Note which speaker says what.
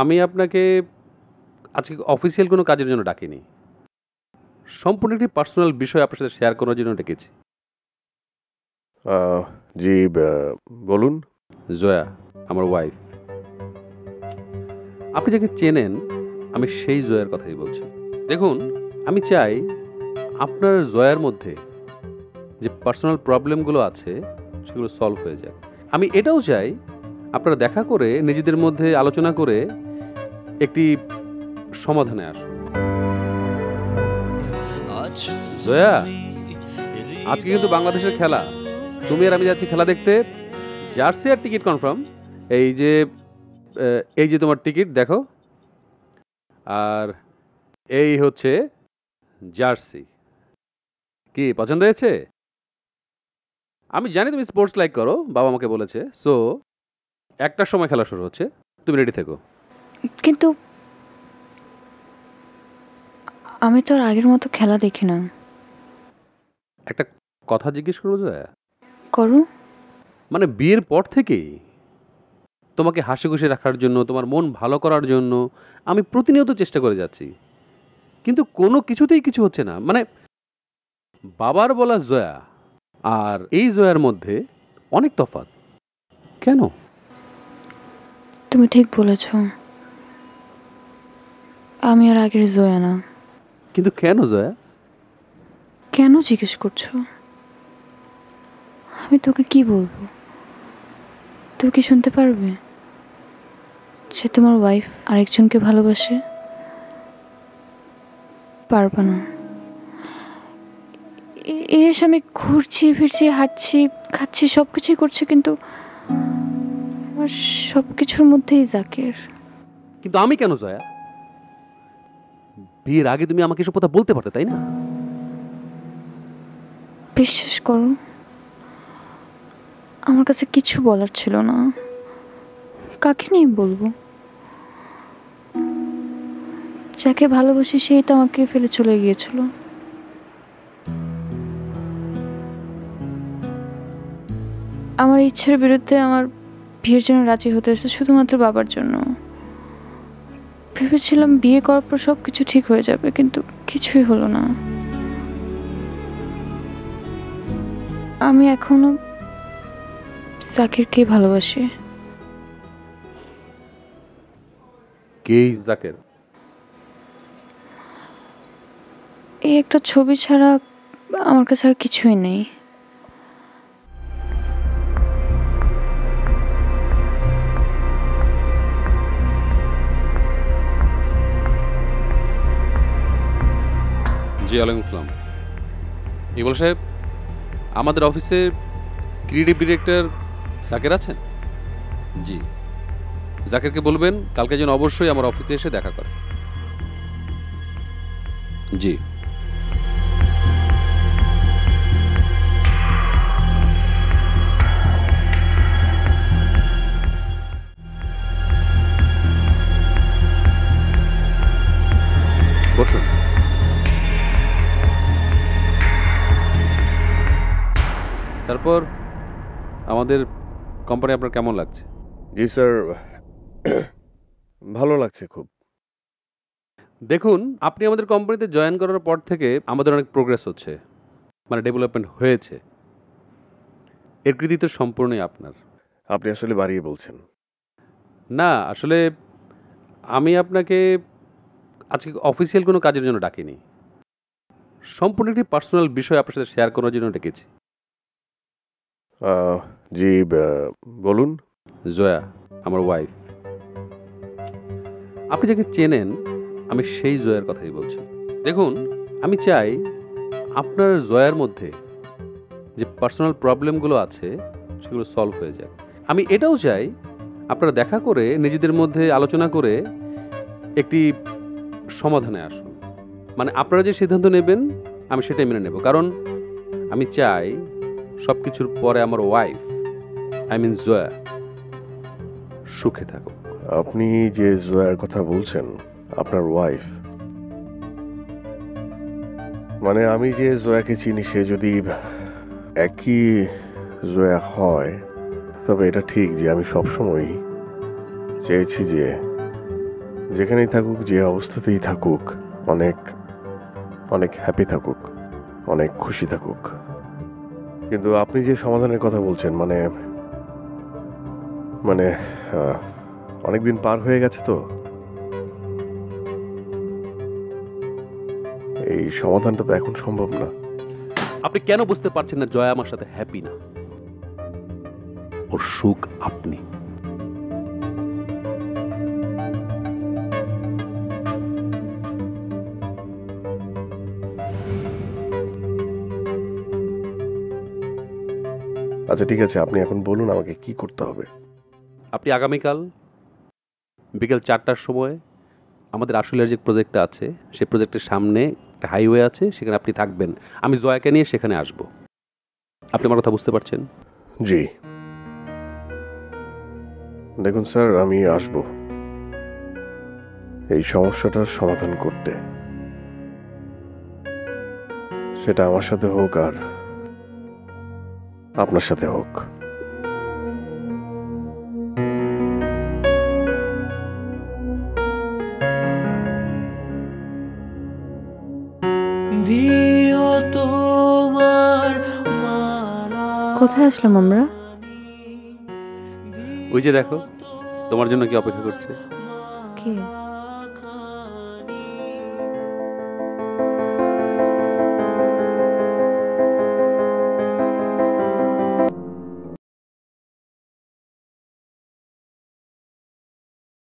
Speaker 1: আমি আপনাকে আজকে অফিসিয়াল কোনো কাজের জন্য ডাকিনি। সম্পূর্ণ একটি পার্সোনাল বিষয় আপনার সাথে শেয়ার করার জন্য ডেকেছি।
Speaker 2: জি, বলুন।
Speaker 1: জয়া, আমার ওয়াইফ। আপনি যাকে চেনেন, আমি সেই জয়ার কথাই বলছি। দেখুন, আমি চাই আপনার জয়ার মধ্যে যে পার্সোনাল প্রবলেমগুলো আছে সেগুলো সলভ হয়ে যায়। আমি এটাও চাই আপনারা দেখা করে নিজেদের মধ্যে আলোচনা করে একটি সমাধানে আসুন। জয়া, আজকে কিন্তু বাংলাদেশের খেলা। তুমি আর আমি যাচ্ছি খেলা দেখতে। জার্সি আর টিকিট কনফার্ম। এই যে তোমার টিকিট দেখো, আর এই হচ্ছে জার্সি। কি পছন্দ হয়েছে? আমি জানি তুমি স্পোর্টস লাইক করো, বাবা আমাকে বলেছে। সো একটার সময় খেলা শুরু হচ্ছে, তুমি রেডি থেকো।
Speaker 3: কিন্তু আমি তো আর আগের মতো খেলা দেখি না।
Speaker 1: একটা কথা জিজ্ঞেস করবো জয়া?
Speaker 3: করো।
Speaker 1: মানে বিয়ের পর থেকেই তোমাকে হাসি খুশি রাখার জন্য, তোমার মন ভালো করার জন্য আমি প্রতিনিয়ত চেষ্টা করে যাচ্ছি, কিন্তু কোনো কিছুতেই কিছু হচ্ছে না। মানে বাবার বলা জয়া আর এই জয়ার মধ্যে অনেক তফাৎ। কেন?
Speaker 3: তুমি ঠিক বলেছ, আমি আর আগের জয়া না।
Speaker 1: কিন্তু কেন জয়া?
Speaker 3: কেন জিজ্ঞেস করছো? আমি তোকে কি বলবো? তুই কি শুনতে পারবে সে তোমার ওয়াইফ আরেকজনকে ভালোবাসে? পারবো না। এর এসে আমি ঘুরছি ফিরছি, হাঁটছি, খাচ্ছি, সব কিছুই করছি, কিন্তু আমার সব কিছুর মধ্যেই জাকের।
Speaker 1: কিন্তু আমি কেন জয়া? বিয়ের আগে তুমি আমাকে এসব কথা বলতে পারতে, তাই না?
Speaker 3: বিশ্বাস করো, আমার কাছে কিছু বলার ছিল না। কাকে নিয়ে বলবো? যাকে ভালোবাসি সেই তো আমাকে ফেলে চলে গিয়েছিল। আমার ইচ্ছের বিরুদ্ধে আমার বিয়ের জন্য রাজি হতে এসেছে শুধুমাত্র বাবার জন্য। ভেবেছিলাম বিয়ে করার পর সব কিছু ঠিক হয়ে যাবে, কিন্তু কিছুই হলো না। আমি এখনো জাকিরকেই ভালোবাসি।
Speaker 1: কে জাকের?
Speaker 3: এই একটা ছবি ছাড়া আমার কাছে আর কিছুই নেই।
Speaker 1: জি, ওয়ালাইকুম আসসালাম। ইকবাল সাহেব, আমাদের অফিসে ক্রিয়েটিভ ডিরেক্টর জাকের আছেন? জি, জাকেরকে বলবেন কালকে যেন অবশ্যই আমার অফিসে এসে দেখা করে। জি। বসুন। তারপর আমাদের কোম্পানি আপনার কেমন লাগছে?
Speaker 2: জি স্যার, ভালো লাগছে খুব।
Speaker 1: দেখুন, আপনি আমাদের কোম্পানিতে জয়েন করার পর থেকে আমাদের অনেক প্রোগ্রেস হচ্ছে, মানে ডেভেলপমেন্ট হয়েছে। এর কৃতিত্ব সম্পূর্ণই আপনার।
Speaker 2: আপনি আসলে বাড়িয়ে বলছেন।
Speaker 1: না, আসলে আমি আপনাকে আজকে অফিসিয়াল কোনো কাজের জন্য ডাকিনি। সম্পূর্ণ একটি পার্সোনাল বিষয় আপনার সাথে শেয়ার করার জন্য ডেকেছি।
Speaker 2: জি, বলুন।
Speaker 1: জয়া, আমার ওয়াইফ। আপনি যাকে চেনেন, আমি সেই জয়ার কথাই বলছি। দেখুন, আমি চাই আপনার জয়ার মধ্যে যে পার্সোনাল প্রবলেমগুলো আছে সেগুলো সলভ হয়ে যায়। আমি এটাও চাই আপনারা দেখা করে নিজেদের মধ্যে আলোচনা করে একটি সমাধানে আসুন। মানে আপনারা যে সিদ্ধান্ত নেবেন আমি সেটাই মেনে নেব, কারণ আমি চাই সব কিছুর পরে আমার ওয়াইফ, আই মিন জয়া, সুখে থাকুক।
Speaker 2: আপনি যে জয়ার কথা বলছেন, আপনার ওয়াইফ, মানে আমি যে জয়াকে চিনি সে যদি একই জয়া হয়, তবে এটা ঠিক যে আমি সবসময় চেয়েছি যে যেখানেই থাকুক, যে অবস্থাতেই থাকুক, অনেক অনেক হ্যাপি থাকুক, অনেক খুশি থাকুক। কিন্তু আপনি যে সমাধানের কথা বলছেন, মানে মানে অনেকদিন পার হয়ে গেছে তো, এই সমাধানটা তো এখন সম্ভব না।
Speaker 1: আপনি কেন বুঝতে পারছেন না জয়া আমার সাথে হ্যাপি না? ওর সুখ আপনি।
Speaker 2: আচ্ছা ঠিক আছে, আপনি এখন বলুন আমাকে কি করতে হবে।
Speaker 1: আপনি আগামীকাল বিকেল 4টার সময় আমাদের আশুলিয়ার যে প্রজেক্টটা আছে সেই প্রজেক্টের সামনে একটা হাইওয়ে আছে, সেখানে আপনি থাকবেন। আমি জয়াকে নিয়ে সেখানে আসব। আপনি আমার কথা বুঝতে পারছেন?
Speaker 2: জি, দেখুন স্যার, আমি আসব এই সমস্যাটার সমাধান করতে। সেটা আমার সাথে হোক আর আপনার সাথে হোক।
Speaker 3: কোথায় আসলাম আমরা?
Speaker 1: ওই যে দেখো, তোমার জন্য কি অপেক্ষা করছে।
Speaker 3: কে?